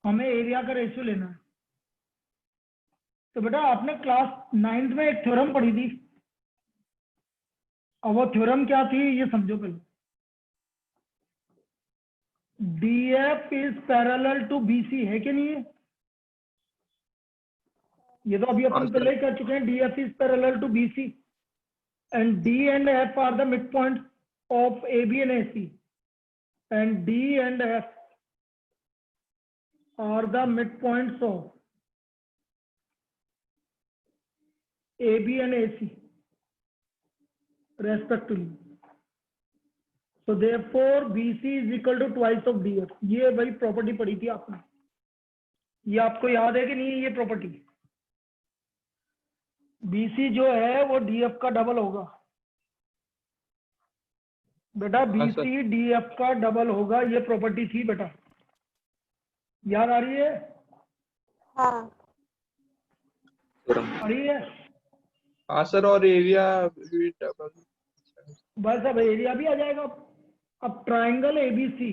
हमें एरिया का रेशियो लेना है। तो बेटा आपने क्लास 9th में एक थ्योरम पढ़ी थी, और वो थ्योरम क्या थी ये समझो पहले। DF is parallel to BC, है कि नहीं है? ये तो अभी हाँ अपन सर। पहले ही कर चुके हैं, DF is parallel to BC and D and F are the midpoints of AB and AC, and D and F are the midpoints of AB and AC respectively. So therefore BC is equal to twice of DF. ये वही property पढ़ी थी आपने, ये आपको याद है कि नहीं? ये प्रॉपर्टी BC जो है वो DF का डबल होगा बेटा, हाँ BC सर। DF का डबल होगा, ये प्रॉपर्टी थी बेटा, याद आ रही है? हाँ आ रही है? हाँ सर, और एरिया भी डबल। बस अब एरिया भी आ जाएगा। अब triangle ABC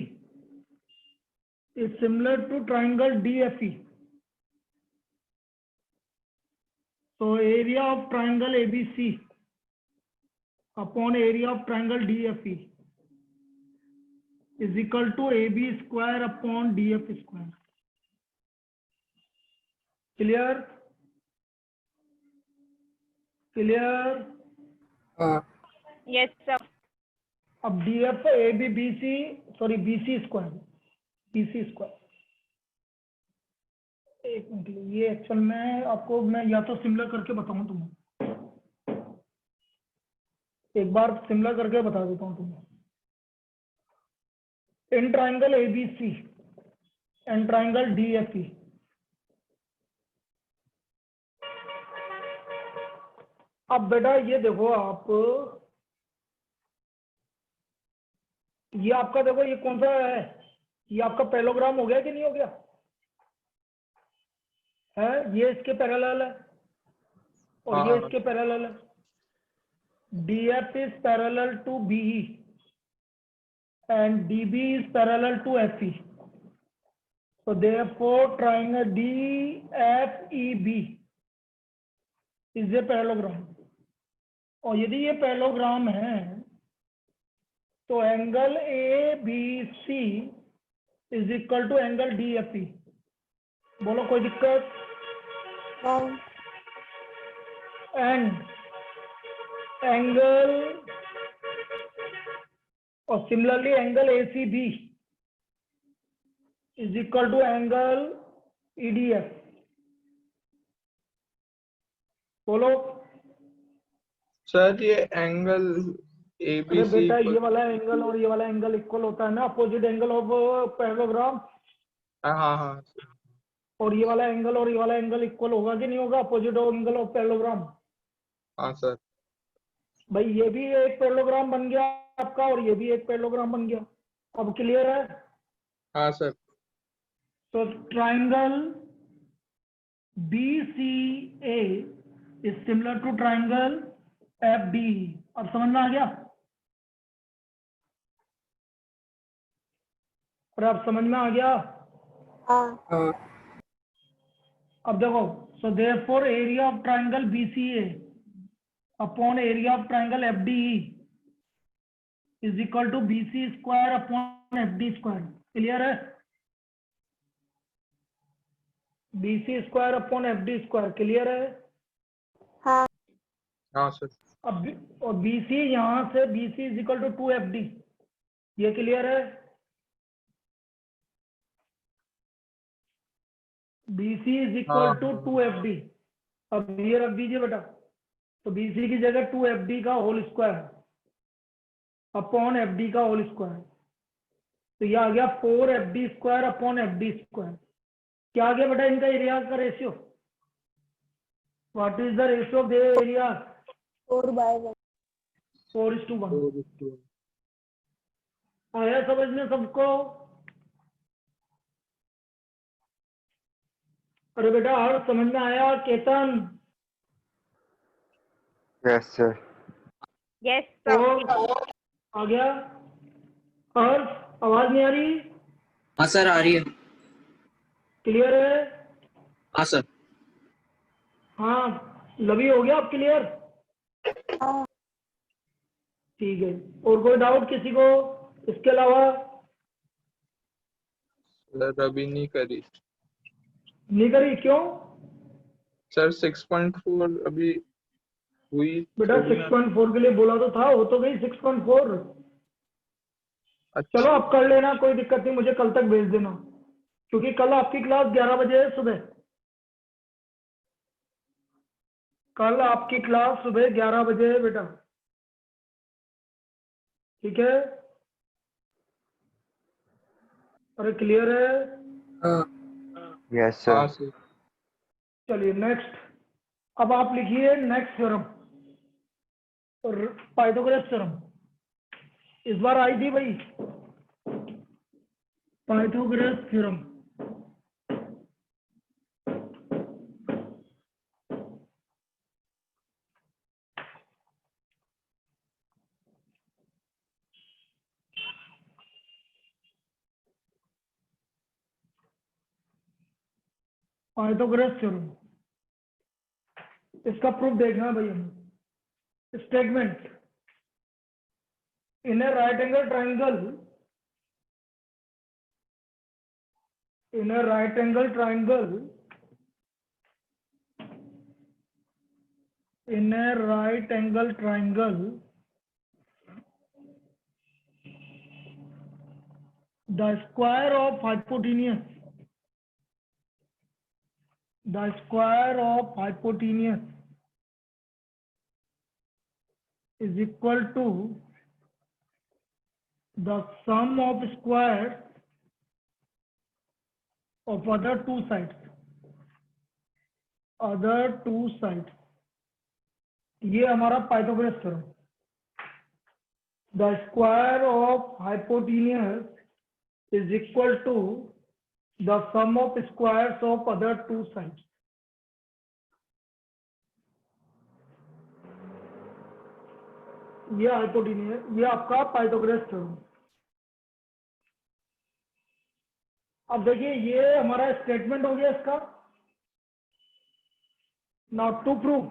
is similar to triangle DFE. So area of triangle ABC upon area of triangle DFE is equal to AB square upon DF square. Clear? Clear? Yes sir. अब DF AB BC sorry BC square, BC square. एक minute, ये actual में आपको मैं या तो similar करके बताऊं तुम्हें, एक बार सिमिलर करके बता देता हूं तुम्हें। In triangle ABC and triangle DFE, अब बेटा ये देखो आप, ये आपका देखो ये कौन सा है, ये आपका पैरेललोग्राम हो गया कि नहीं हो गया है? ये इसके पैरेलल है और हाँ ये हाँ। इसके पैरेलल है। DF is parallel to BE and DB is parallel to FE. So therefore triangle DFEB is a parallelogram. और यदि ये पैरेललोग्राम है तो angle ABC is equal to angle DFE। बोलो कोई दिक्कत? नहीं। एंड एंगल और similarly angle ACB is equal to angle EDF। बोलो। सर ये एंगल अरे ABC बेटा ये वाला एंगल और ये वाला एंगल इक्वल होता है ना, अपोजिट एंगल ऑफ पैरेललोग्राम। हाँ हाँ हाँ। और ये वाला एंगल और ये वाला एंगल इक्वल होगा कि नहीं होगा, अपोजिट एंगल ऑफ पैरेललोग्राम? हाँ सर। भाई ये भी एक पैरेललोग्राम बन गया आपका और ये भी एक पैरेललोग्राम बन गया। अब क्लियर है? हाँ सर। तो triangle BCA is similar to triangle FDE। अब समझ में आ गया? और अब समझ में आ गया? हाँ अब देखो, so therefore area of triangle BCA upon area of triangle FDE is equal to BC square upon FD square. Clear है? BC square upon FD square. Clear है? हाँ हाँ सर। अब और BC यहां से BC is equal to 2FD, ये clear है? BC is equal to 2FD। अब ये रख दीजिए बेटा, तो BC की जगह 2FD का होल स्क्वायर अपॉन FD का होल स्क्वायर, तो ये आ गया 4FD square upon FD square. क्या आ गया बेटा इनका एरिया का ratio? What is the ratio of the area? 4/1। 4:1। आया समझ में सबको? अरे बेटा और समझ में आया केतन? Yes sir. यस तो सर। आ गया? और आवाज नहीं आ रही? हाँ सर आ रही है। क्लियर है? हाँ सर। हाँ लवी हो गया आप क्लियर? हाँ ठीक है, और कोई डाउट किसी को इसके अलावा? सर अभी नहीं करी नहीं करी क्यों? सर। 6.4 अभी हुई बेटा थोड़ी ना। 6.4 के लिए बोला तो था, हो तो गई 6.4। अच्छा चलो आप कर लेना, कोई दिक्कत नहीं, मुझे कल तक भेज देना, क्योंकि कल आपकी क्लास 11 बजे है सुबह। कल आपकी क्लास सुबह 11 बजे है बेटा, ठीक है? अरे क्लियर है? यस हाँ सर। सर। चलिए नेक्स्ट, अब आप लिखिए नेक्स्ट थ्योरम, पाइथागोरस थ्योरम। इस बार आई थी भाई पाइथागोरस थ्योरम। पाइथागोरस थ्योरम, इसका प्रूफ देखना है भाई हमें। Statement, in A right angle triangle, in A right angle triangle, in a right angle triangle, the square of hypotenuse, the square of hypotenuse is equal to the sum of squares of other two sides, other two sides। ये हमारा Pythagoras theorem. The square of hypotenuse is equal to the sum of squares of other two sides। ये hypotenuse, ये आपका Pythagoras theorem. अब देखिए ये हमारा statement हो गया इसका। नाउ टू प्रूव,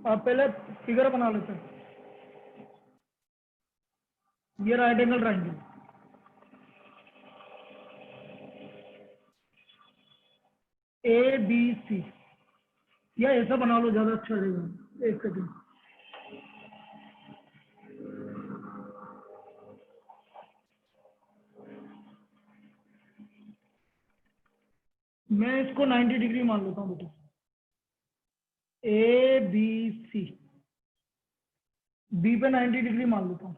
आप पहले फिगर बना लेते हैं। ये right angle triangle, A B C, या ऐसा बना लो ज्यादा अच्छा रहेगा। एक सेकंड, मैं इसको 90 डिग्री मान लेता हूँ बेटा। ए बी सी, बी पे 90 डिग्री मान लेता हूँ।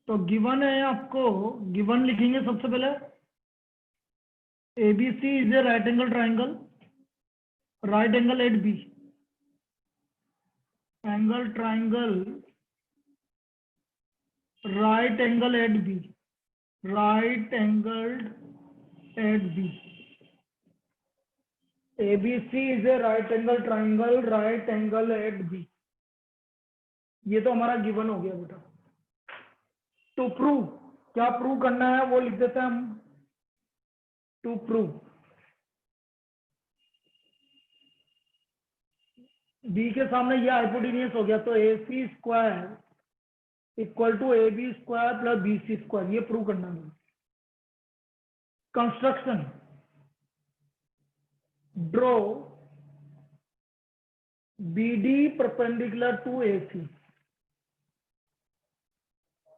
तो गिवन है आपको, गिवन लिखेंगे सबसे पहले, A B C is a right angle triangle, right angle at B, angle triangle right angle at B, right angle at B. ABC is a right angle triangle, right angle at B। ये तो हमारा given हो गया बेटा। To prove, क्या prove करना है वो लिख देते हैं हम। टू प्रूव, B के सामने ये हाइपोटेन्यूज हो गया, तो AC square equal to AB square plus BC square, ये प्रूव करना है। Construction, draw BD perpendicular to AC,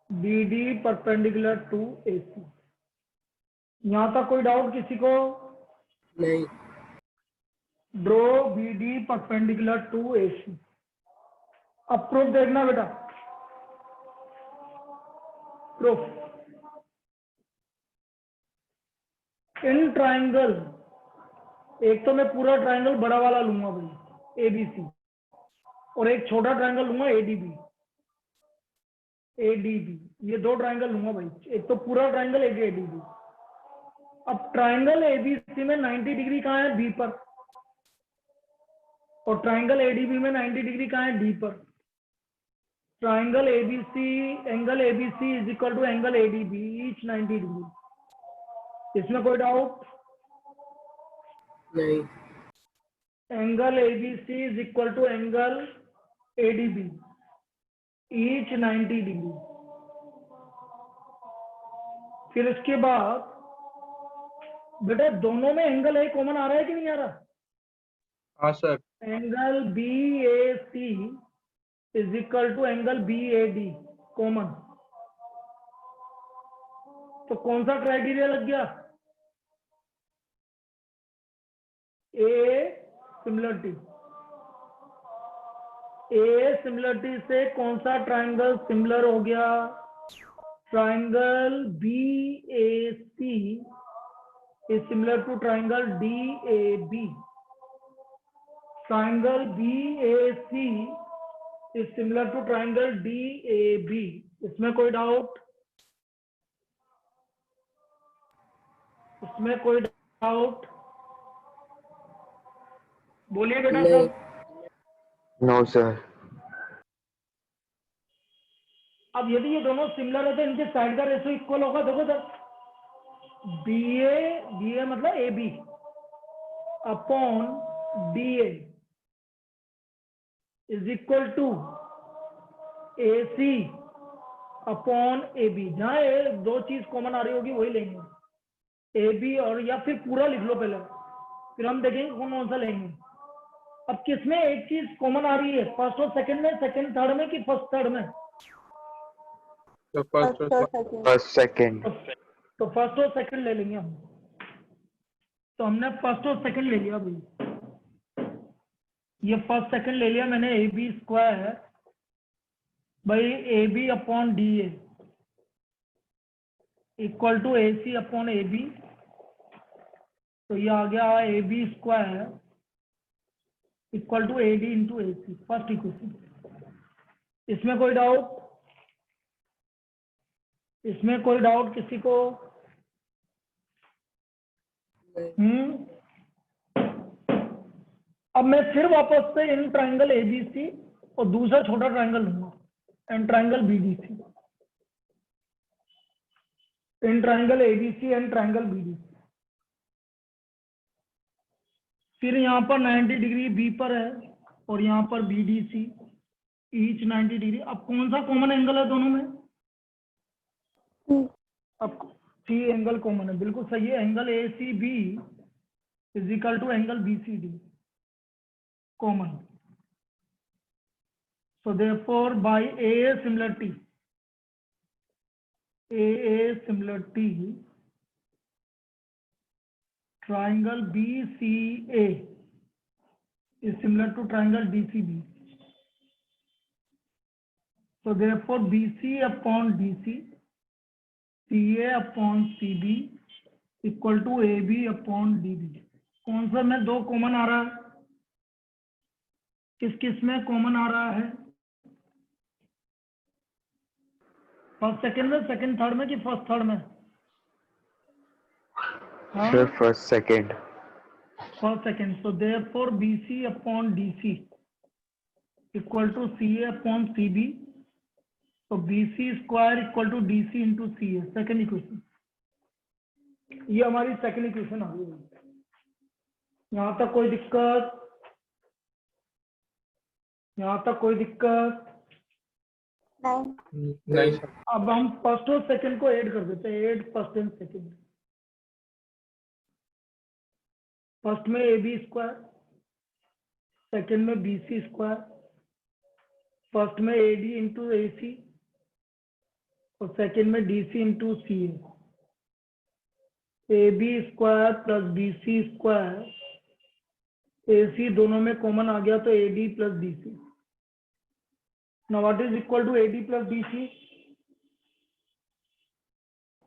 BD perpendicular to AC। यहां तक कोई डाउट किसी को? नहीं। Draw BD perpendicular to AC। अब प्रूफ देखना बेटा, प्रूफ। इन ट्राइंगल, एक तो मैं पूरा ट्राइंगल बड़ा वाला लूंगा भाई ABC, और एक छोटा ट्राइंगल लूंगा ADB, ADB, ये दो ट्राइंगल लूंगा भाई, एक तो पूरा ट्राइंगल, एक ADB। अब ट्राइंगल ABC में 90 डिग्री कहाँ है? B पर, और ट्राइंगल ADB में 90 डिग्री कहाँ है? D पर। Triangle ABC, angle ABC is equal to angle ADB, each 90 degree. इसमें कोई डाउट? नहीं। Angle ABC is equal to angle ADB, each 90 degree. फिर इसके बाद बेटा दोनों में एंगल ए कॉमन आ रहा है कि नहीं आ रहा? हाँ sir. Angle B A C is equal to angle B A D common. तो कौन सा क्राइटेरिया लग गया? ए सिमिलरिटी। ए सिमिलरिटी से कौन सा ट्राइंगल सिमिलर हो गया? Triangle B A C is similar to triangle D A B. Triangle B A C is similar to triangle D A B. इसमें कोई डाउट? इसमें कोई डाउट? बोलिए बेटा नहीं। सब। No sir. अब यदि ये दोनों सिमिलर है तो इनके साइड का रेशो इक्वल होगा। देखो सर, बी ए मतलब A B upon D A is equal to A C upon A B. जहां ए दो चीज कॉमन आ रही होगी वही लेंगे, ए बी और, या फिर पूरा लिख लो पहले, फिर हम देखेंगे कौन सा लेंगे। अब किसमें एक चीज कॉमन आ रही है? फर्स्ट और सेकंड में, सेकंड थर्ड में कि फर्स्ट थर्ड में? तो फर्स्ट और फर्स्ट सेकंड। तो फर्स्ट और सेकंड ले लेंगे हम। तो हमने फर्स्ट और सेकंड ले लिया भाई। ये फर्स्ट सेकंड ले लिया मैंने। A B square by A B upon D A equal to A C upon A B. तो ये आ गया A B square equal to A D into A C, first equation. इसमें कोई डाउट? इसमें कोई डाउट किसी को? अब मैं फिर वापस से इन ट्राइंगल एबीसी और दूसरा छोटा ट्राइंगल लूंगा, and triangle BDC. In triangle ABC and triangle BDC. फिर यहाँ पर 90 डिग्री बी पर है और यहाँ पर बीडीसी ईच 90 डिग्री। अब कौन सा कॉमन एंगल है दोनों में? अब सी एंगल कॉमन है, बिल्कुल सही है। Angle A C B is equal to angle B C D common. So therefore by a similarity triangle BCA is similar to triangle DCB. So therefore BC upon DC, CA upon CB equal to AB upon DB. कौन सा में दो common आ रहा है? किस किस में कॉमन आ रहा है? फर्स्ट सेकंड में, सेकंड थर्ड में कि फर्स्ट थर्ड में? Sir first second. First second. So therefore BC upon DC equal to CA upon CB। तो BC square equal to DC into CA, second equation. ये हमारी सेकेंड इक्वेशन आ गई। यहाँ तक कोई दिक्कत? यहाँ तक कोई दिक्कत? नहीं सर। अब हम फर्स्ट और सेकंड को ऐड कर देते हैं। Add first and second. First में ए बी स्क्वायर, सेकेंड में बी सी स्क्वायर, फर्स्ट में A D into A C और सेकेंड में D C into C A B square plus B C square, A C दोनों में common आ गया तो A D plus D C. Now what is equal to A D plus D C?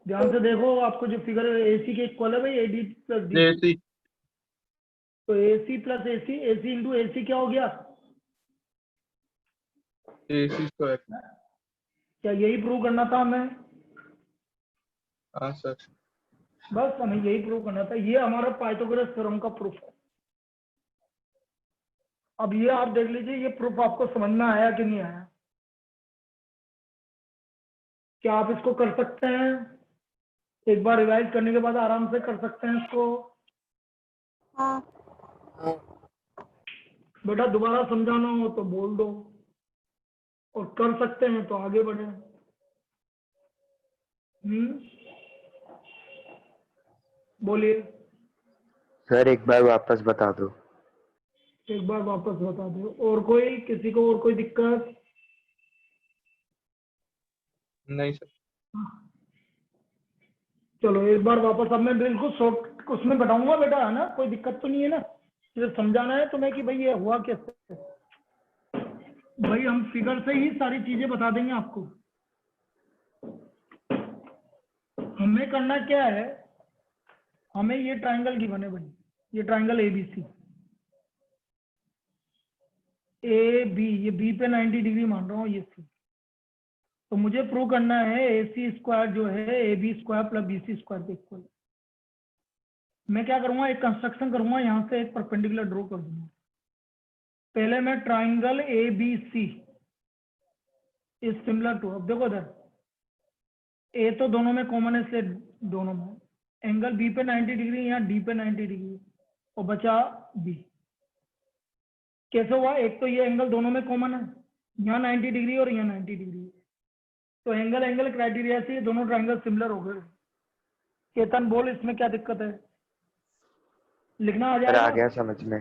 ध्यान से देखो, आपको जो फिगर ए सी के इक्वल है भाई, A D plus D C. तो AC plus AC, AC into AC क्या हो गया? AC square. क्या यही प्रूव करना था हमें? हाँ सर। बस हमें यही प्रूव करना था। ये हमारा पाइथागोरस थ्योरम का प्रूफ है। अब ये आप देख लीजिए, ये प्रूफ आपको समझ में आया कि नहीं आया? क्या आप इसको कर सकते हैं? एक बार रिवाइज करने के बाद आराम से कर सकते हैं इसको। हाँ हाँ बेटा दोबारा समझाना हो तो बोल दो, और कर सकते हैं तो आगे बढ़े। बोलिए। सर एक बार वापस बता दो। एक बार वापस बता दो। और कोई, किसी को और कोई दिक्कत? नहीं सर। चलो एक बार वापस, अब मैं बिल्कुल शॉर्ट उसमें बताऊंगा बेटा, है ना, कोई दिक्कत तो नहीं है ना? सिर्फ समझाना है तुम्हें कि भाई ये हुआ कैसे। भाई हम फिगर से ही सारी चीजें बता देंगे आपको। हमें करना क्या है, हमें ये ट्रायंगल गिवन है भाई, ये ट्रायंगल एबीसी, ए बी, ये बी पे 90 डिग्री मान रहा हूँ, ये सी। तो मुझे प्रूव करना है ए सी स्क्वायर जो है A B square plus B C square के इक्वल। मैं क्या करूंगा, एक कंस्ट्रक्शन करूंगा, यहाँ से एक परपेंडिकुलर ड्रॉ कर दूंगा। पहले मैं triangle A B C is similar to, अब देखो इधर ए तो दोनों में कॉमन है, इसलिए दोनों में एंगल बी पे 90 डिग्री, यहाँ डी पे 90 डिग्री, और बचा बी। कैसे हुआ, एक तो ये एंगल दोनों में कॉमन है, यहाँ 90 डिग्री और यहाँ 90 डिग्री, तो एंगल एंगल क्राइटेरिया से ये दोनों ट्राइंगल सिमिलर हो गए। केतन बोल इसमें क्या दिक्कत है, लिखना आ सर आ जाएगा? गया समझ में।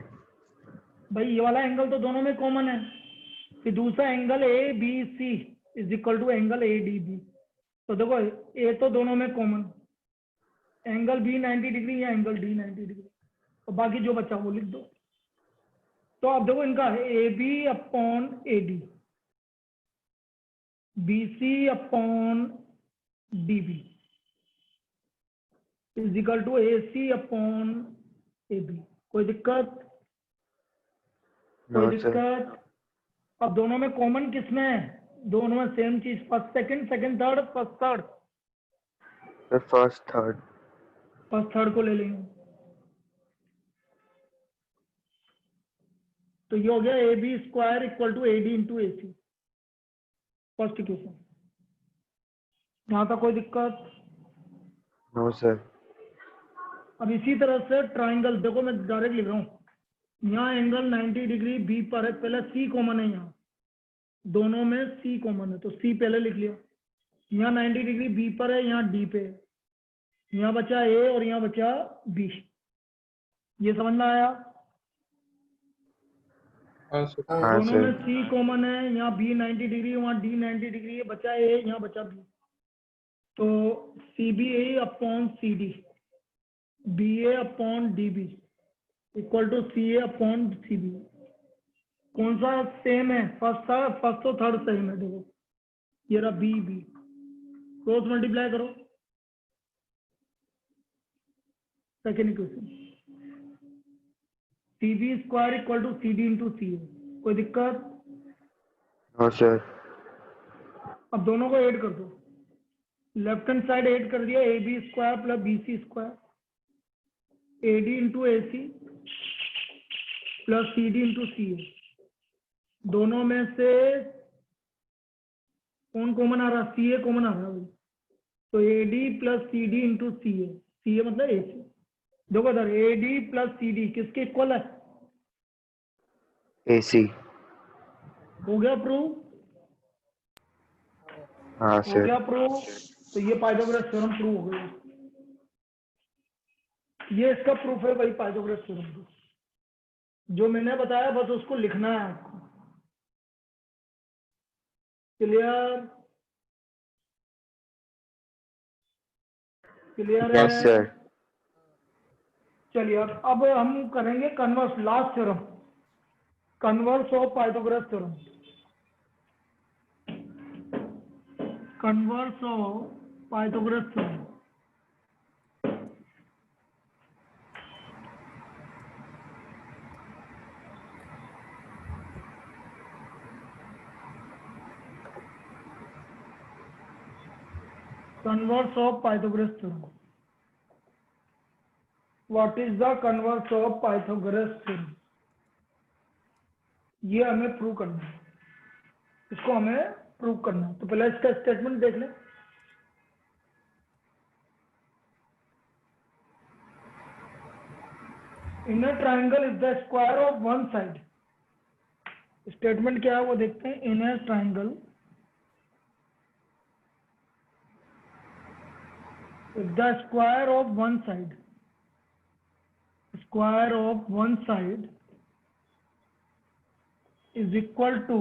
भाई ये वाला एंगल तो दोनों में कॉमन है, फिर दूसरा angle A B C is equal to angle A D B. तो देखो ए तो दोनों में कॉमन, एंगल बी 90 डिग्री या एंगल डी 90 डिग्री, तो बाकी जो बचा वो लिख दो। तो अब देखो इनका A B upon A D, B C upon D B is equal to A C upon A B. कोई दिक्कत? कोई नो सर। दिक्कत? अब दोनों में कॉमन किसमें है, दोनों में सेम चीज, first second, second third, first third, sir first third. First third को ले लेंगे। तो ये हो गया A B square equal to A D into A C, first equation. यहाँ तक कोई दिक्कत? No sir. अब इसी तरह से ट्राइंगल, देखो मैं डायरेक्ट लिख रहा हूँ, यहाँ एंगल 90 डिग्री बी पर है, पहले सी कॉमन है, यहाँ दोनों में सी कॉमन है, तो सी पहले लिख लिया। यहाँ 90 डिग्री बी पर है, यहाँ डी पे है, यहाँ बचा ए और यहाँ बचा बी। ये समझ में आया? हाँ सर। हाँ हाँ दोनों में सर। सी कॉमन है, यहाँ बी 90 डिग्री, वहाँ डी 90 डिग्री है, बचा ए, यहाँ बचा बी। तो C B A upon C D, B A upon D B equal to C A upon C B. कौन सा सेम है, फर्स्ट तो थर्ड सेम है। देखो ये रहा बी बी, क्रॉस मल्टीप्लाई करो, second equation, C B square equal to C D into C A. कोई दिक्कत? No sir. अब दोनों को ऐड कर दो, लेफ्ट हैंड साइड ऐड कर दिया, A B square plus B C square, A D into A C plus C D into C A. दोनों में से कौन कॉमन आ रहा, सी ए कॉमन आ रहा है, तो A D plus C D into C A मतलब ए सी। देखो इधर A D plus C D किसके इक्वल है, AC। हो गया प्रूव? हाँ हो सर। गया प्रूव? तो ये पाइथागोरस थ्योरम प्रूव हो गया, ये इसका प्रूफ है भाई, पाइथागोरस थ्योरम। जो मैंने बताया बस उसको लिखना है आपको। क्लियर? क्लियर यस है? सर। चलिए अब हम करेंगे converse, last theorem, converse of Pythagoras theorem, converse of Pythagoras theorem. Converse of Pythagoras theorem. What is the converse of Pythagoras theorem? ये हमें प्रूव करना है, इसको हमें प्रूव करना है। तो पहले इसका स्टेटमेंट देख लें। Inner triangle is the square of one side. Statement क्या है वो देखते हैं। Inner triangle is the square of one side. Square of one side is equal to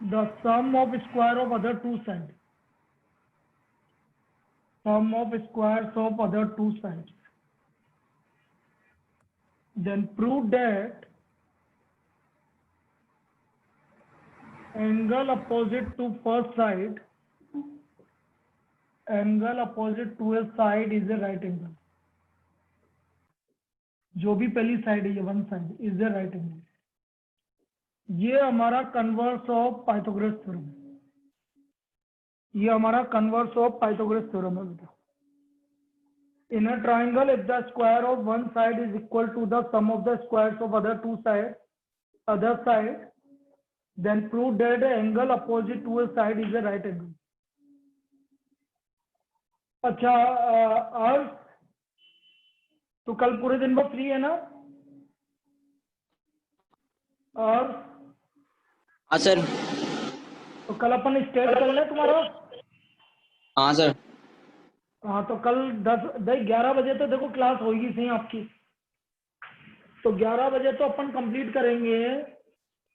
the sum of square of other two sides. Sum of squares of other two sides. Then prove that angle opposite to first side, angle opposite to a side is a right angle. जो भी पहली side है ये one side is the right angle. ये हमारा converse of Pythagoras theorem है। ये हमारा कन्वर्स ऑफ पाइथागोरस थ्योरम है बेटा। In a triangle if the square of one side is equal to the sum of the squares of other side then prove that angle opposite to a side is a right angle. अच्छा और तो कल पूरे दिन में free है ना? और हाँ सर। तो कल अपन स्टेट कर लें तुम्हारा। हाँ सर। हाँ तो कल 11 बजे तो देखो क्लास होगी सही आपकी। तो 11 बजे तो अपन कंप्लीट करेंगे।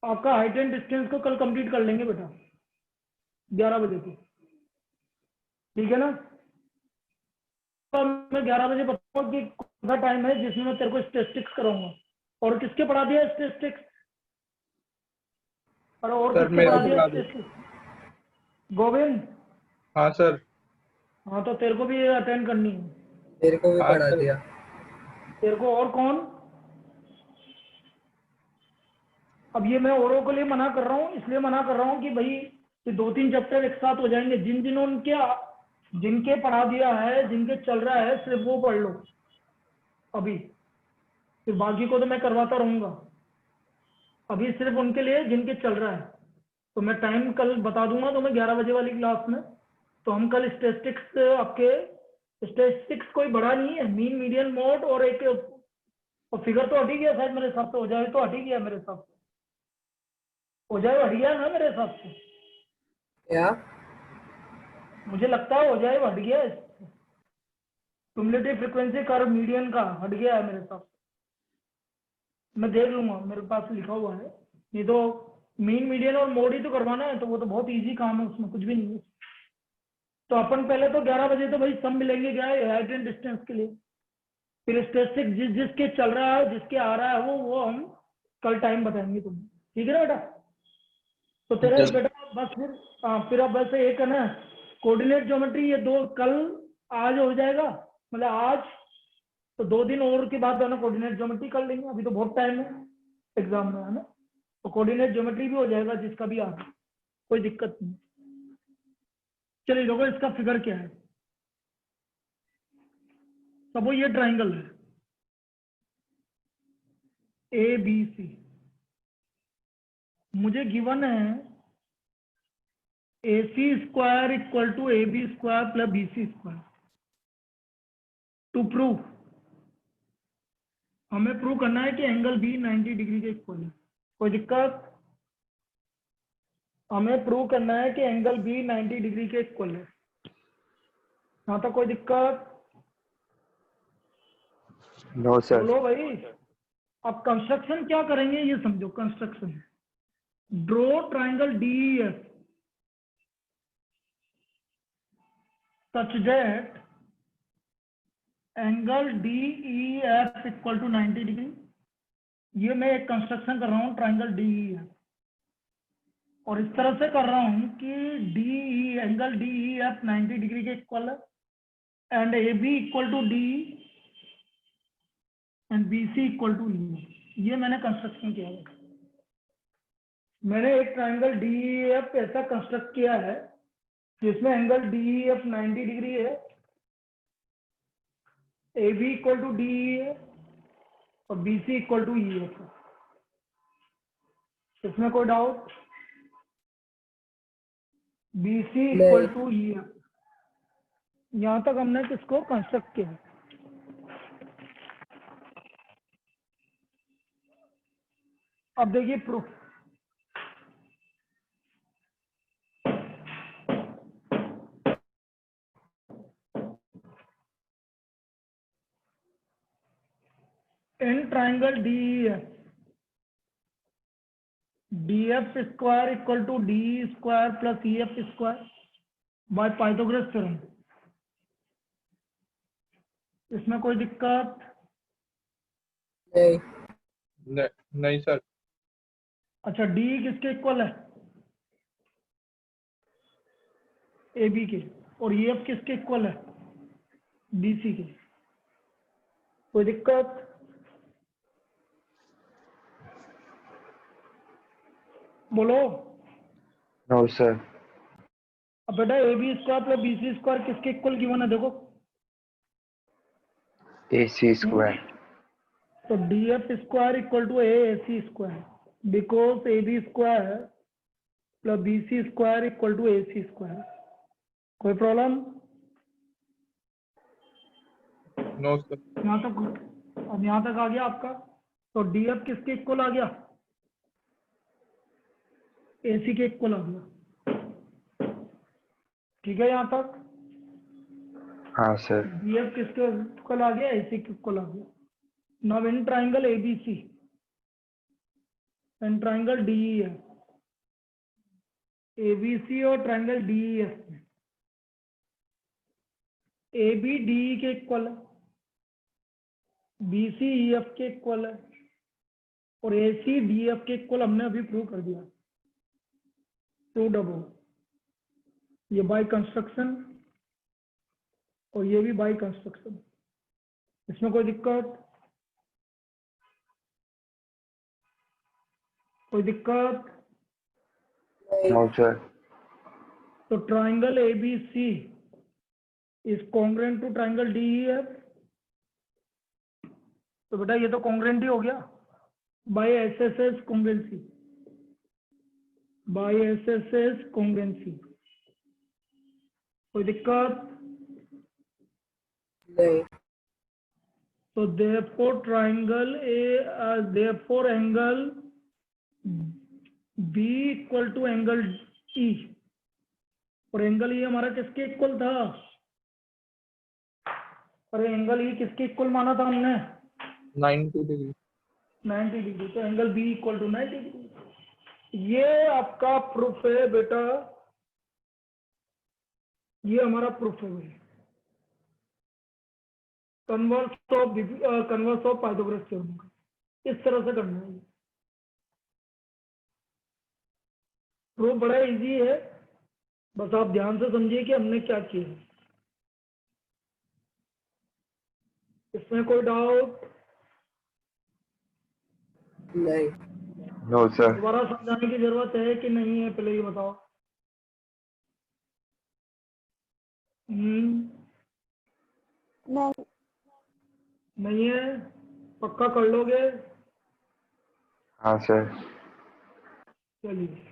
आपका हाइट एंड डिस्टेंस को कल कंप्लीट कर लेंगे बेटा 11 बजे को, ठीक है ना? तो मैं 11 बजे बताऊंगा कि कौन सा टाइम है जिसमें मैं तेरे को स्टैटिस्टिक्स कराऊंगा। और किसके पढ़ा दिया स्टैटिस्टिक्स? और सर किसके मेरे पढ़ा को दिया बता दो। स्टैटिस्टिक्स? गोविंद। हाँ सर। हाँ तो तेरे को भी अटेंड करनी है। मेरे को भी हाँ पढ़ा सर। दिया। तेरे को और कौन? अब ये मैं औरों के लिए मना कर रहा हूँ, इसलिए मना कर रहा हूँ कि भाई ये 2-3 चैप्टर एक साथ हो जाएंगे। जिनके पढ़ा दिया है, जिनके चल रहा है, सिर्फ वो पढ़ लो अभी। फिर बाकी को तो मैं करवाता रहूंगा। अभी सिर्फ उनके लिए जिनके चल रहा है। तो मैं टाइम कल बता दूंगा तो मैं 11 बजे वाली क्लास में। तो हम कल स्टैटिस्टिक्स, आपके स्टैटिस्टिक्स कोई बड़ा नहीं है, मीन मीडियन मोड और एक और फिगर तो हट ही गया शायद मेरे हिसाब से। हो जाए तो हट ही गया मेरे हिसाब से। हो जाए हट गया ना मेरे हिसाब से। क्या? मुझे लगता है हो जाए हट गया। क्युमुलेटिव फ्रीक्वेंसी कर्व मीडियन का हट गया है मेरे हिसाब से। मैं देख लूंगा, मेरे पास लिखा हुआ है। नहीं तो मीन मीडियन और मोड ही तो करवाना है, तो वो तो बहुत इजी काम है, उसमें कुछ भी नहीं है। तो अपन पहले तो 11 बजे तो भाई सब मिलेंगे क्या है हाइट एंड डिस्टेंस के लिए। फिर स्टैटिस्टिक्स जिसके चल रहा है, जिसके आ रहा है वो हम कल टाइम बताएंगे तुम्हें, ठीक है ना बेटा? तो तेरे बेटा बस फिर अब वैसे एक है ना कोऑर्डिनेट ज्योमेट्री, ये 2 कल आज हो जाएगा, मतलब आज तो 2 दिन और के बाद दोनों कोऑर्डिनेट ज्योमेट्री कर लेंगे। अभी तो बहुत टाइम है एग्जाम में, है ना? तो कोऑर्डिनेट ज्योमेट्री भी हो जाएगा जिसका भी आ रहा, कोई दिक्कत नहीं। चलिए देखो इसका फिगर क्या है। सब वो ये ट्राइंगल है ABC। मुझे गिवन है AC square equal to AB square plus BC square. To prove हमें प्रूव करना है कि एंगल B 90 डिग्री के इक्वल है। कोई दिक्कत? हमें प्रूव करना है कि एंगल B 90 डिग्री के इक्वल है। यहाँ तक कोई दिक्कत? No sir. बोलो भाई। अब कंस्ट्रक्शन क्या करेंगे ये समझो। Construction draw triangle DEF such that angle DEF equal to 90 degree. ये मैं एक कंस्ट्रक्शन कर रहा हूँ ट्राइंगल DEF, और इस तरह से कर रहा हूँ कि एंगल DEF 90 डिग्री के इक्वल है and AB equal to D and BC equal to E। ये मैंने कंस्ट्रक्शन किया है। मैंने एक ट्राइंगल DEF ऐसा कंस्ट्रक्ट किया है जिसमें एंगल DEF 90 डिग्री है, AB इक्वल टू D है और BC इक्वल टू E है। इसमें कोई doubt? BC equal to E है। यहां तक हमने किसको कंस्ट्रक्ट किया। अब देखिए proof. In triangle DEF, DF square equal to D square plus EF square by Pythagoras theorem. इसमें कोई दिक्कत? नहीं। नहीं सर। अच्छा, डी किसके इक्वल है? AB के। और EF किसके इक्वल है? BC के। कोई दिक्कत? बोलो। No sir. अब बेटा AB square plus BC square किसके इक्वल गिवन है देखो। AC square. तो DF square equal to AC square because AB square plus BC square equal to AC square. कोई प्रॉब्लम? No sir. यहाँ तक? अब यहाँ तक आ गया आपका। तो DF किसके इक्वल आ गया? AC के इक्वल आ गया। ठीक है यहाँ तक? हाँ सर। DF किसके इक्वल आ गया? AC के इक्वल आ गया। Now in triangle ABC, in triangle DEF, ABC और ट्राइंगल DEF में AB DE के इक्वल है, BC EF के इक्वल है और AC DF के इक्वल हमने अभी प्रूव कर दिया। टू डबल, ये बाय कंस्ट्रक्शन और ये भी बाय कंस्ट्रक्शन। इसमें कोई दिक्कत? कोई दिक्कत? No sir. तो triangle ABC is congruent to triangle DEF। तो बेटा ये तो कॉन्ग्रुएंट ही हो गया by SSS congruency, by SSS congruency. कोई दिक्कत? नहीं। तो therefore triangle therefore angle B equal to angle E, और एंगल E हमारा किसके इक्वल था? और एंगल E किसके इक्वल माना था हमने? 90 डिग्री। 90 डिग्री। तो angle B equal to 90 degree. ये आपका प्रूफ है बेटा, ये हमारा प्रूफ है भाई। कन्वर्स ऑफ पाइथागोरस थ्योरम का इस तरह से करना है। प्रूफ बड़ा इजी है, बस आप ध्यान से समझिए कि हमने क्या किया। इसमें कोई डाउट? नहीं। No sir. दोबारा समझाने की जरूरत है कि नहीं है, पहले ये बताओ। नहीं। नहीं है? पक्का कर लोगे? हाँ सर। चलिए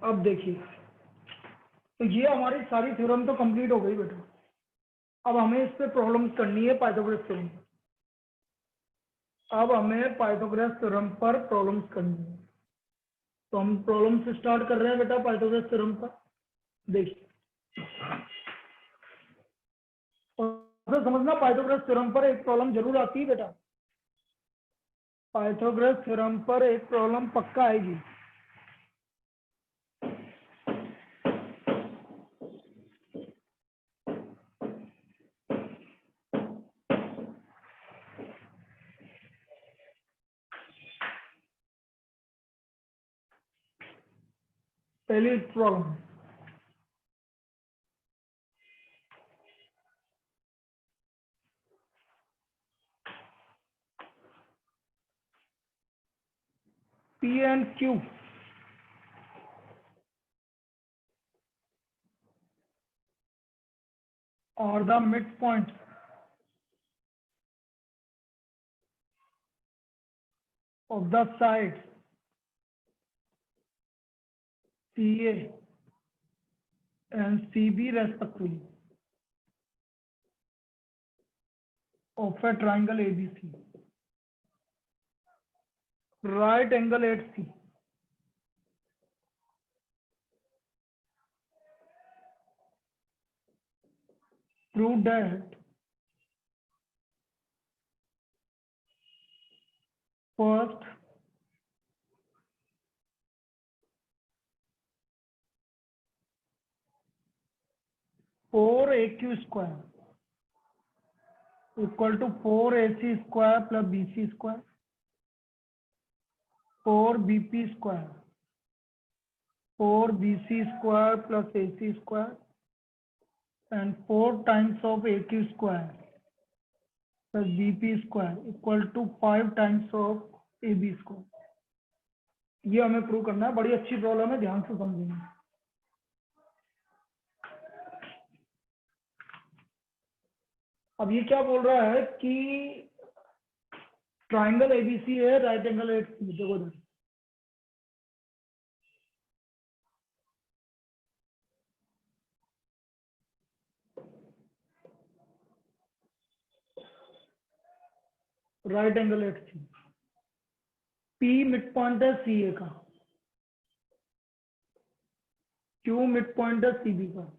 अब देखिए, तो ये हमारी सारी थ्योरम तो कंप्लीट हो गई बेटा। अब हमें इस पे प्रॉब्लम्स करनी है पाइथागोरस थ्योरम पर। अब हमें पाइथागोरस थ्योरम पर प्रॉब्लम्स करनी है। तो हम प्रॉब्लम से स्टार्ट कर रहे हैं बेटा पाइथागोरस थ्योरम पर। देखिए, और समझना पाइथागोरस थ्योरम पर एक प्रॉब्लम जरूर आती है बेटा। पाइथागोरस थ्योरम पर एक प्रॉब्लम पक्का आएगी। पहली problem, P and Q are the midpoints of the sides CA and CB respectively of a triangle ABC. right angle at C. Prove that first four AQ square equal to 4AC square plus BC square, 4BP square, 4BC square plus AC square, and 4 times of AQ square plus BP square equal to 5 times of AB square. ये हमें prove करना है। बड़ी अच्छी problem है, ध्यान से समझेंगे। अब ये क्या बोल रहा है कि ट्राइंगल एबीसी है, राइट एंगल एट सी। देखो इधर, राइट एंगल एट सी। पी मिड पॉइंट है सी ए का, क्यू मिड पॉइंट है सी बी का।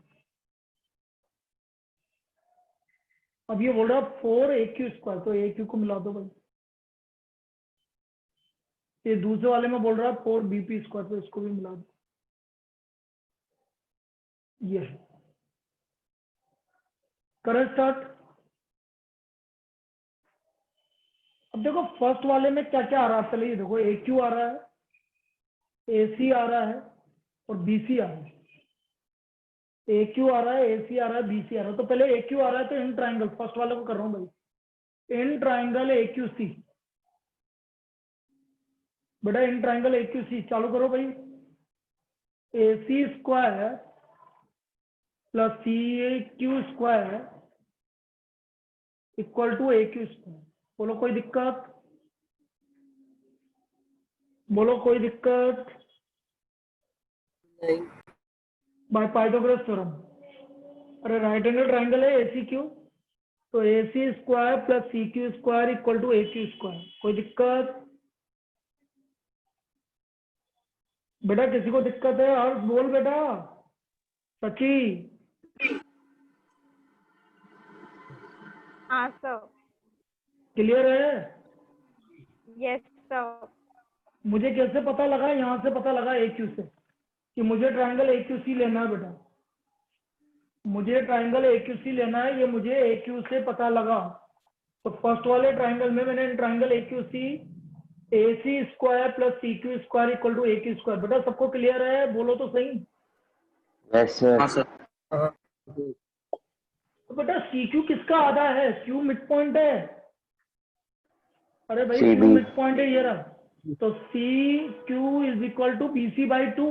अब ये बोल रहा है 4AQ स्क्वायर, तो AQ को मिला दो भाई। ये दूसरे वाले में बोल रहा है 4BP स्क्वायर, तो इसको भी मिला दो। ये है, करें स्टार्ट। अब देखो फर्स्ट वाले में क्या क्या आ रहा है, पहले ये देखो AQ आ रहा है, AC आ रहा है और BC आ रहा है। AQ आ रहा है, AC आ रहा है, BC आ रहा है। तो पहले AQ आ रहा है तो इन ट्राइंगल, फर्स्ट वाले को कर रहा हूं भाई, इन ट्राइंगल AQC। बेटा इन ट्राइंगल AQC चालू करो भाई। AC square plus CAQ square equal to AQ square. बोलो कोई दिक्कत? बोलो कोई दिक्कत? नहीं। By Pythagoras theorem. अरे राइट एंगल ट्राइंगल है ACQ, तो AC square plus CQ square equal to AQ square. कोई दिक्कत? बेटा किसी को दिक्कत है? और बोल बेटा। सची? हाँ सर। क्लियर है? Yes sir. मुझे कैसे पता लगा? यहाँ से पता लगा AQ से कि मुझे ट्राइंगल AQC लेना है बेटा। मुझे ट्राइंगल AQC लेना है, ये मुझे AQ से पता लगा। तो फर्स्ट वाले ट्राइंगल में मैंने triangle AQC AC square plus CQ square equal to AQ square. बेटा सबको क्लियर है? बोलो तो सही। Yes sir. हाँ सर। हाँ। तो बेटा CQ किसका आधा है? Q मिड पॉइंट है। अरे भाई CB। Q मिड पॉइंट है ये रहा। तो CQ is equal to BC by 2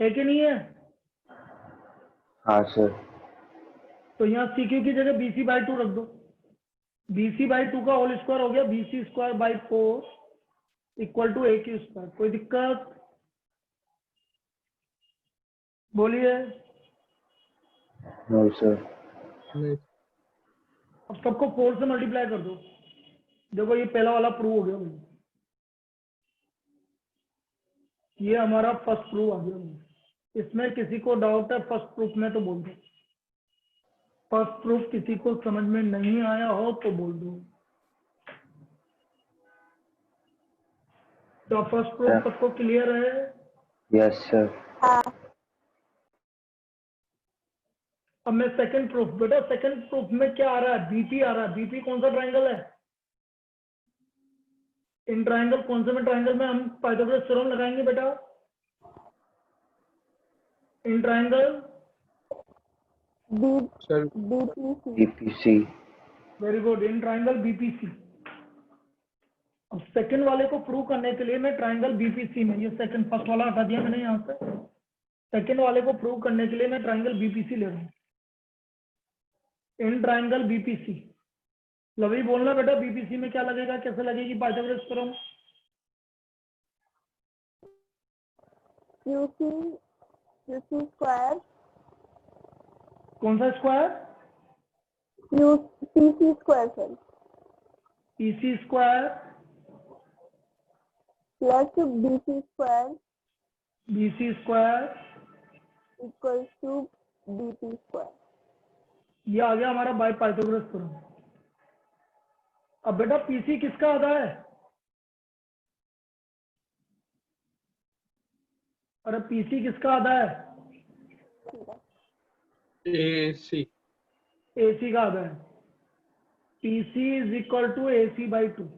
है कि नहीं है? हाँ सर। तो यहाँ CQ की जगह BC बाई 2 रख दो। BC बाई 2 का होल स्क्वायर हो गया BC square by 4 equal to AQ square. कोई दिक्कत? बोलिए। No sir. नहीं। अब सबको 4 से मल्टीप्लाई कर दो। देखो ये पहला वाला प्रूव हो गया भाई, ये हमारा फर्स्ट प्रूफ आ गया भाई। इसमें किसी को डाउट है फर्स्ट प्रूफ में तो बोल दो। फर्स्ट प्रूफ किसी को समझ में नहीं आया हो तो बोल दो। तो फर्स्ट प्रूफ सबको क्लियर है? Yes sir. हाँ। अब मैं सेकंड प्रूफ, बेटा सेकंड प्रूफ में क्या आ रहा है? बीपी आ रहा है। बीपी कौन सा ट्राइंगल है? इन ट्राइंगल कौन से में ट्राइंगल में हम पाइथागोरस थ्योरम लगाएंगे बेटा? In triangle sir BPC। Very good, in triangle BPC. अब सेकंड वाले को प्रूव करने के लिए मैं ट्राइंगल बीपीसी में, ये सेकंड, फर्स्ट वाला हटा दिया मैंने यहाँ से। सेकंड वाले को प्रूव करने के लिए मैं ट्राइंगल बीपीसी ले रहा हूँ। इन ट्राइंगल बीपीसी, लवी बोलना बेटा बीपीसी में क्या लगेगा, कैसे लगेगी पाइथागोरस थ्योरम? QC स्क्वायर, कौन सा square? PC square sir. PC square plus BC square BC square equals to DP square. ये आ गया हमारा बाय पाइथागोरस थ्योरम। अब बेटा पीसी किसका आधा है? अरे पीसी किसका आधा है? AC एसी का आधा है। PC is equal to AC by 2।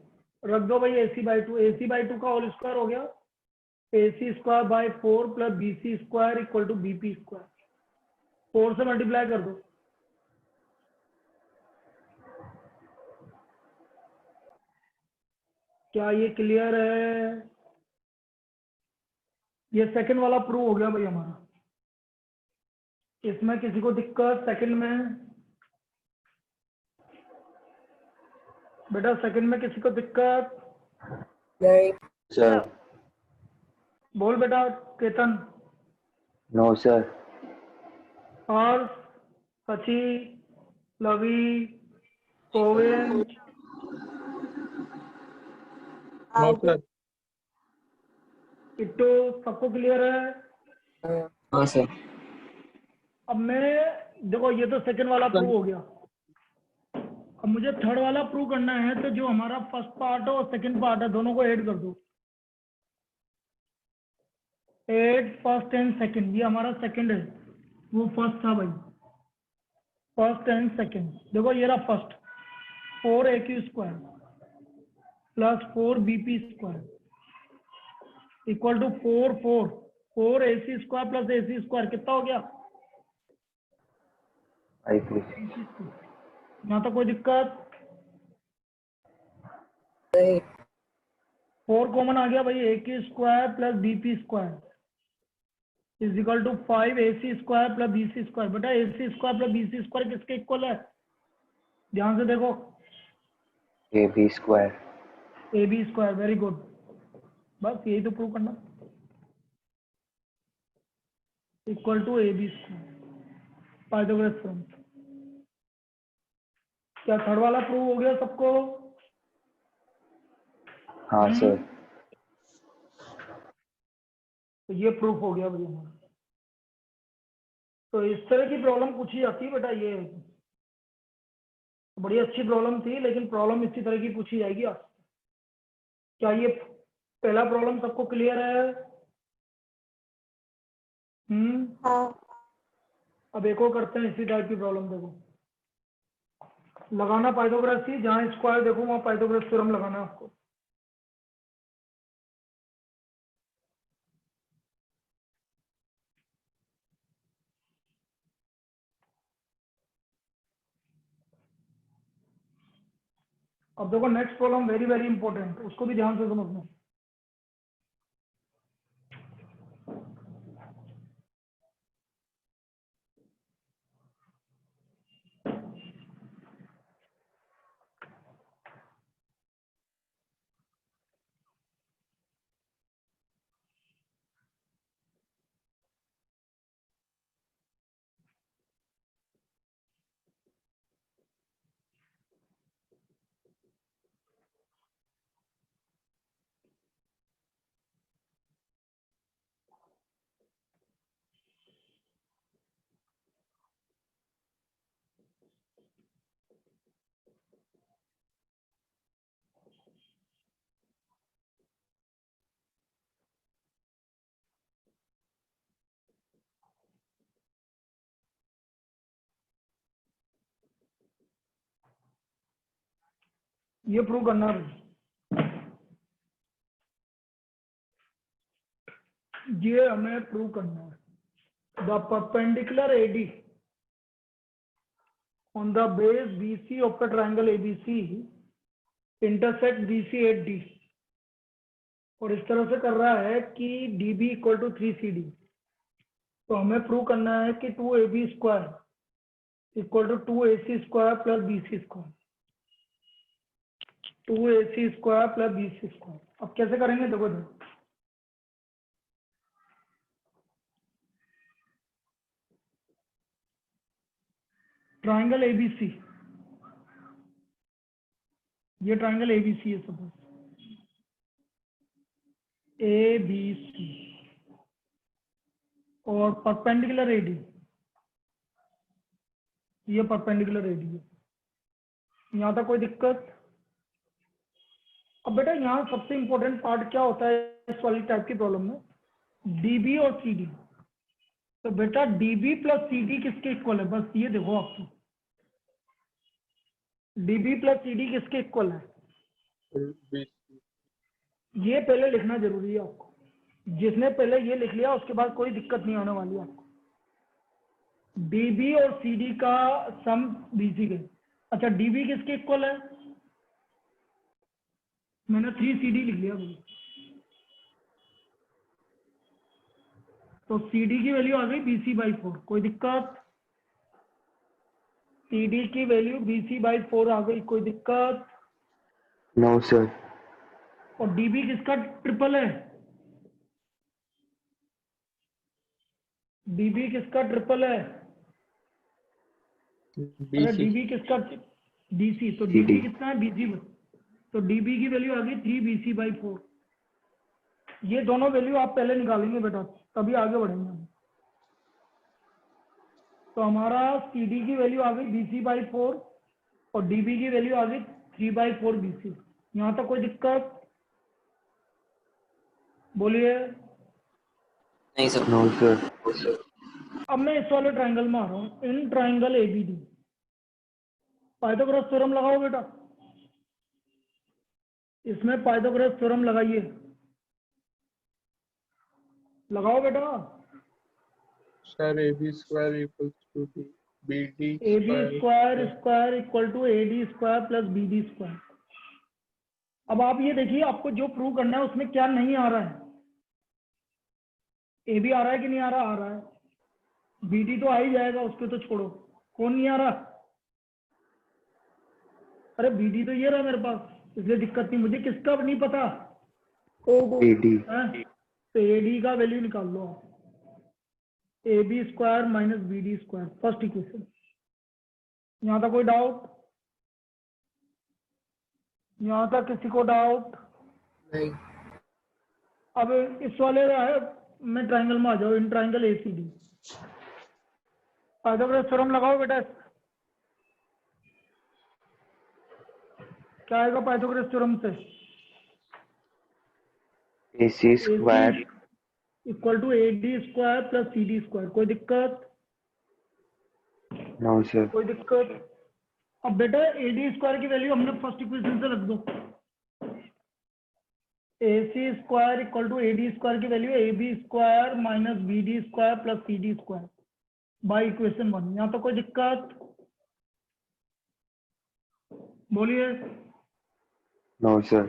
रख दो भाई AC बाई 2। AC बाई 2 का होल स्क्वायर हो गया AC square by 4 plus BC square equal to BP square. 4 से मल्टीप्लाई कर दो। क्या ये क्लियर है? ये सेकंड वाला प्रूव हो गया भाई हमारा। इसमें किसी को दिक्कत सेकंड में? बेटा सेकंड में किसी को दिक्कत? नहीं, sir, बोल बेटा केतन। no sir, और सची, लवी, कोविन, नो सर किट्टू, सबको क्लियर है? हाँ सर। अब मैं देखो ये तो सेकंड वाला प्रूव हो गया। अब मुझे थर्ड वाला प्रूव करना है, तो जो हमारा फर्स्ट पार्ट है और सेकंड पार्ट है दोनों को ऐड कर दो। Add first and second. ये हमारा सेकंड है, वो फर्स्ट था भाई। फर्स्ट एंड सेकंड देखो ये रहा first 4AQ square plus 4BP square equal to 4AC square plus AC square कितना हो गया? I please, यहाँ तो कोई दिक्कत? नहीं, 4 कॉमन आ गया भाई। AK square plus BP square is equal to 5AC square plus BC square. बेटा AC square plus BC square किसके इक्वल है? ध्यान से देखो। AB square, AB square. Very good. बस यही तो प्रूव करना। Equal to AB square Pythagoras theorem. क्या थर्ड वाला प्रूव हो गया सबको? हाँ sir, तो ये प्रूफ हो गया भाई हमारा। तो इस तरह की प्रॉब्लम पूछी जाती है बेटा। ये बड़ी अच्छी प्रॉब्लम थी, लेकिन प्रॉब्लम इसी तरह की पूछी जाएगी आपसे। क्या ये पहला प्रॉब्लम सबको क्लियर है? हाँ अब एक और करते हैं इसी टाइप की प्रॉब्लम। देखो लगाना पाइथागोरस ही, जहां स्क्वायर देखो वहां पाइथागोरस थ्योरम लगाना है आपको। अब देखो next problem very very important, उसको भी ध्यान से समझना। ये प्रूव करना है, ये हमें प्रूव करना है। The perpendicular AD on the base BC of the triangle ABC intersect BC at D। और इस तरह से कर रहा है कि DB इक्वल टू 3CD। तो हमें प्रूव करना है कि 2AB square equal to 2AC square plus BC square. 2AC square plus BC square. अब कैसे करेंगे देखो देखो। ट्राइंगल ABC, ये ट्राइंगल ABC है सपोज। ए बी सी और परपेंडिकुलर एडी, ये परपेंडिकुलर एडी है। यहाँ तक कोई दिक्कत? अब बेटा यहाँ सबसे इंपॉर्टेंट पार्ट क्या होता है इस वाली टाइप की प्रॉब्लम में, डीबी और सीडी। तो बेटा डीबी प्लस सीडी किसके इक्वल है, बस ये देखो आपको, डीबी प्लस सीडी किसके इक्वल है, ये पहले लिखना जरूरी है आपको। जिसने पहले ये लिख लिया उसके बाद कोई दिक्कत नहीं आने वाली आपको। डीबी और सीडी का सम बीसी के, अच्छा डीबी किसके इक्वल है, मैंने 3 CD लिख लिया भाई। तो CD की वैल्यू आ गई BC/4, कोई दिक्कत? CD की वैल्यू BC/4 आ गई, कोई दिक्कत? No sir. और DB किसका ट्रिपल है, DB किसका ट्रिपल है? अरे BC DB किसका, DC, तो CD। DB कितना है, BC। तो DB की वैल्यू आ गई 3 BC/4। ये दोनों वैल्यू आप पहले निकालेंगे बेटा, तभी आगे बढ़ेंगे हम। तो हमारा CD की वैल्यू आ गई BC/4 और DB की वैल्यू आ गई 3/4 BC। यहाँ तक कोई दिक्कत? बोलिए। नहीं सर। No sir. अब मैं इस वाले ट्राइंगल में आ रहा हूँ, in triangle ABD, Pythagoras theorem लगाओ बेटा, इसमें पाइथागोरस थ्योरम लगाइए, लगाओ बेटा। Sir AB square equals to BD AB square square equal to AD square plus BD square. अब आप ये देखिए, आपको जो प्रूव करना है उसमें क्या नहीं आ रहा है, AB आ रहा है कि नहीं आ रहा? आ रहा है। BD तो आ ही जाएगा, उसको तो छोड़ो। कौन नहीं आ रहा? अरे BD तो ये रहा मेरे पास, इसलिए दिक्कत नहीं। मुझे किसका नहीं पता AD। है? तो AD का वैल्यू निकाल लो आप, AB square minus BD square, first equation. यहाँ तक कोई डाउट? यहाँ तक किसी को डाउट? नहीं। अब इस वाले है, मैं ट्राइंगल में आ जाओ, in triangle ACD, Pythagoras theorem लगाओ बेटा। क्या आएगा पाइथागोरस थ्योरम से? AC square. Equal to AD square plus CD square, कोई दिक्कत? No sir. कोई दिक्कत? अब बेटा AD स्क्वायर की वैल्यू हमने फर्स्ट इक्वेशन से रख दो, AC square equal to AD square की value AB square minus BD square plus CD square by equation 1। यहाँ तो कोई दिक्कत? बोलिए। No sir.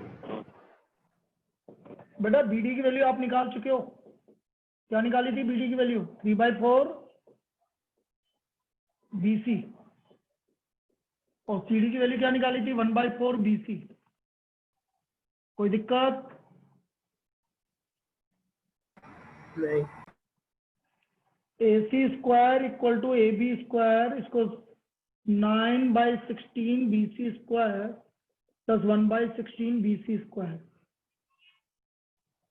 बेटा BD की वैल्यू आप निकाल चुके हो, क्या निकाली थी BD की वैल्यू? 3/4 BC। और CD की वैल्यू क्या निकाली थी? 1/4 BC। कोई दिक्कत? नहीं। AC square equal to AB square, इसको 9/16 BC square plus 1/16 BC square,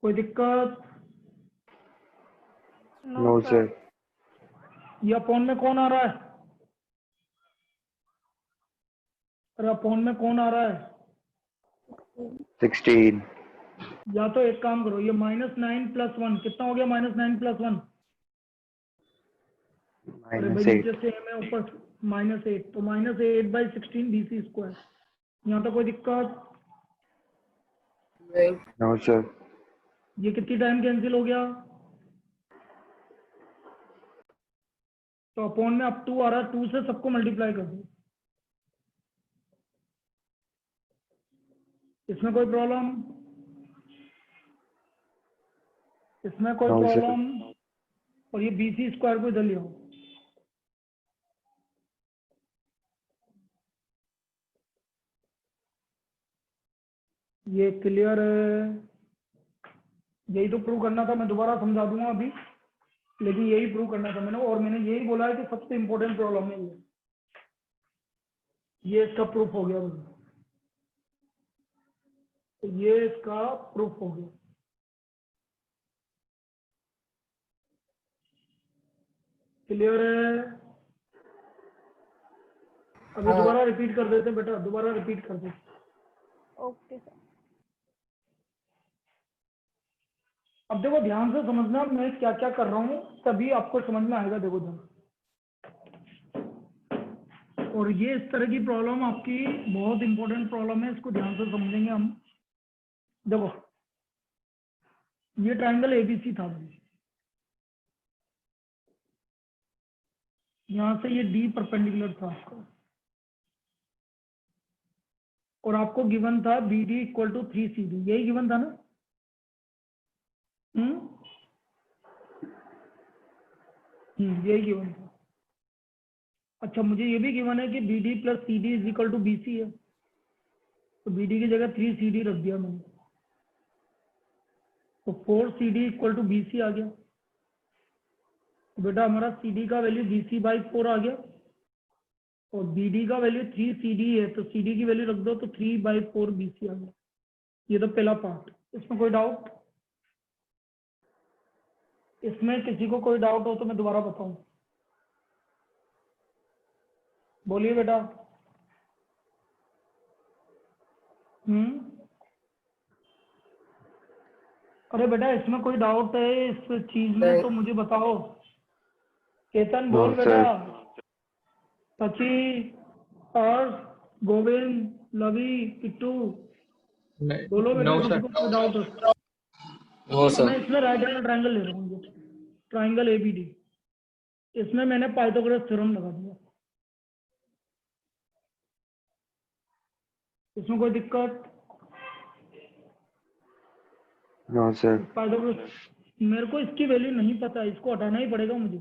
कोई दिक्कत? No sir. ये अपॉन में कौन आ रहा है? अरे अपॉन में कौन आ रहा है? 16। या तो एक काम करो, ये -9 + 1 कितना हो गया? -9 + 1, अरे भाई नीचे से है, मैं ऊपर -8, तो -8/16 BC स्क्वायर। यहाँ तो कोई दिक्कत? नहीं। No sir. ये कितनी टाइम कैंसिल हो गया? तो अपॉन में अब 2 आ रहा है, 2 से सबको मल्टीप्लाई कर दो। इसमें कोई प्रॉब्लम? इसमें कोई No, sir. प्रॉब्लम? और ये BC स्क्वायर को इधर ले आओ। ये क्लियर है? यही तो प्रूव करना था, मैं दोबारा समझा दूंगा अभी, लेकिन यही प्रूव करना था मैंने, और मैंने यही बोला है कि सबसे इंपॉर्टेंट प्रॉब्लम है ये इसका प्रूफ हो गया मुझे, तो ये इसका प्रूफ हो गया। क्लियर है? अभी दोबारा रिपीट कर देते बेटा, दोबारा रिपीट कर देते। Okay sir. अब देखो ध्यान से समझना मैं क्या क्या कर रहा हूँ, तभी आपको समझ में आएगा। देखो ध्यान, और ये इस तरह की प्रॉब्लम आपकी बहुत इंपॉर्टेंट प्रॉब्लम है, इसको ध्यान से समझेंगे हम। देखो ये ट्रायंगल एबीसी था भाई, यहां से ये डी परपेंडिकुलर था आपका, और आपको गिवन था B D equal to 3CD, यही गिवन था ना? यही गिवन था। अच्छा मुझे ये भी गिवन है कि B D plus C D is equal to B C है, तो बी डी की जगह 3CD रख दिया मैंने, तो 4CD equal to B C आ गया। तो बेटा हमारा CD का वैल्यू BC/4 आ गया, और BD का वैल्यू 3CD है, तो CD की वैल्यू रख दो तो 3/4 BC आ गया। ये तो पहला पार्ट। इसमें कोई डाउट? इसमें किसी को कोई डाउट हो तो मैं दोबारा बताऊं, बोलिए बेटा। अरे बेटा इसमें कोई डाउट है इस चीज में तो मुझे बताओ। केतन बोल No, बेटा। sir. सची, हर्ष, गोविंद, लवी, किट्टू, बोलो बेटा No, किसी sir. को कोई डाउट हो? नो मैं सर। इसमें राइट एंगल ट्रायंगल ले रहा हूँ, ट्रायंगल एबीडी, इसमें मैंने पाइथागोरस थ्योरम लगा दिया। इसमें कोई दिक्कत? No, sir. पाइथागोरस, मेरे को इसकी वैल्यू नहीं पता, इसको हटाना ही पड़ेगा मुझे,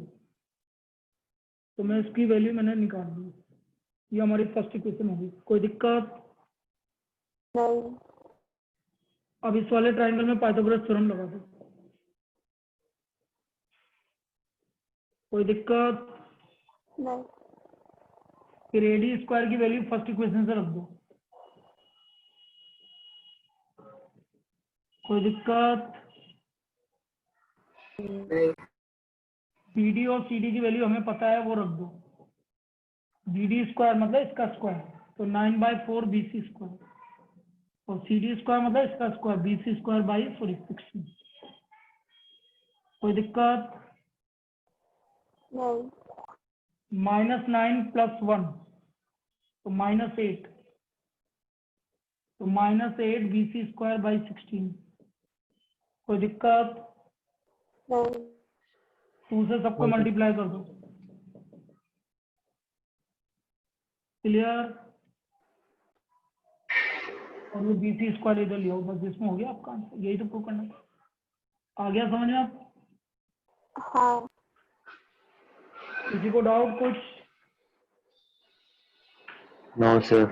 तो मैं इसकी वैल्यू मैंने निकाल दी। ये हमारी फर्स्ट इक्वेशन होगी। कोई दिक्कत? नहीं। अब इस वाले ट्रायंगल में पाइथागोरस थ्योरम लगा दो। कोई दिक्कत? नहीं। फिर AD स्क्वायर की वैल्यू फर्स्ट इक्वेशन से रख दो। कोई दिक्कत? नहीं। BD और CD की वैल्यू हमें पता है, वो रख दो। BD स्क्वायर मतलब इसका स्क्वायर, तो 9/4 BC स्क्वायर, और CD स्क्वायर मतलब इसका स्क्वायर, BC स्क्वायर बाई 16। कोई दिक्कत? नहीं। -9 + 1 तो -8, तो -8 BC स्क्वायर बाई 16। कोई दिक्कत? नहीं। 2 से सबको मल्टीप्लाई कर दो। क्लियर? और वो BC स्क्वायर इधर ले आओ, बस इसमें हो गया आपका आंसर। यही तो प्रूव करना था। आ गया समझ में आप? हाँ। किसी को डाउट कुछ? No, sir.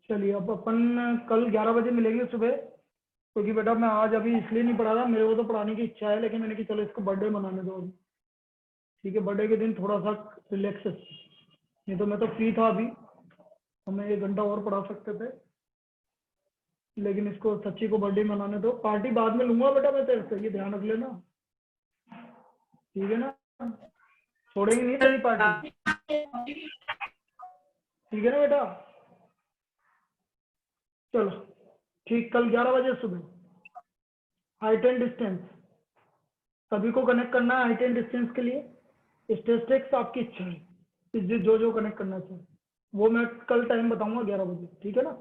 चलिए अब अपन कल 11 बजे मिलेंगे सुबह, क्योंकि बेटा मैं आज अभी इसलिए नहीं पढ़ा था, मेरे को तो पढ़ाने की इच्छा है, लेकिन मैंने कि चलो इसको बर्थडे मनाने दो अभी। ठीक है, बर्थडे के दिन थोड़ा सा रिलैक्स, नहीं तो मैं तो फ्री था अभी, हमें 1 घंटा और पढ़ा सकते थे, लेकिन इसको सच्ची को बर्थडे मनाने दो। पार्टी बाद में लूंगा बेटा मैं तेरे से, ये ध्यान रख लेना, ठीक है ना? छोड़ेंगे नहीं तेरी पार्टी, ठीक है ना बेटा? चलो ठीक, कल 11 बजे सुबह। हाइट एंड डिस्टेंस सभी को कनेक्ट करना है। हाइट एंड डिस्टेंस के लिए स्टैटिस्टिक्स आपकी इच्छा है, जो जो कनेक्ट करना चाहिए वो मैं कल टाइम बताऊंगा 11 बजे, ठीक है ना?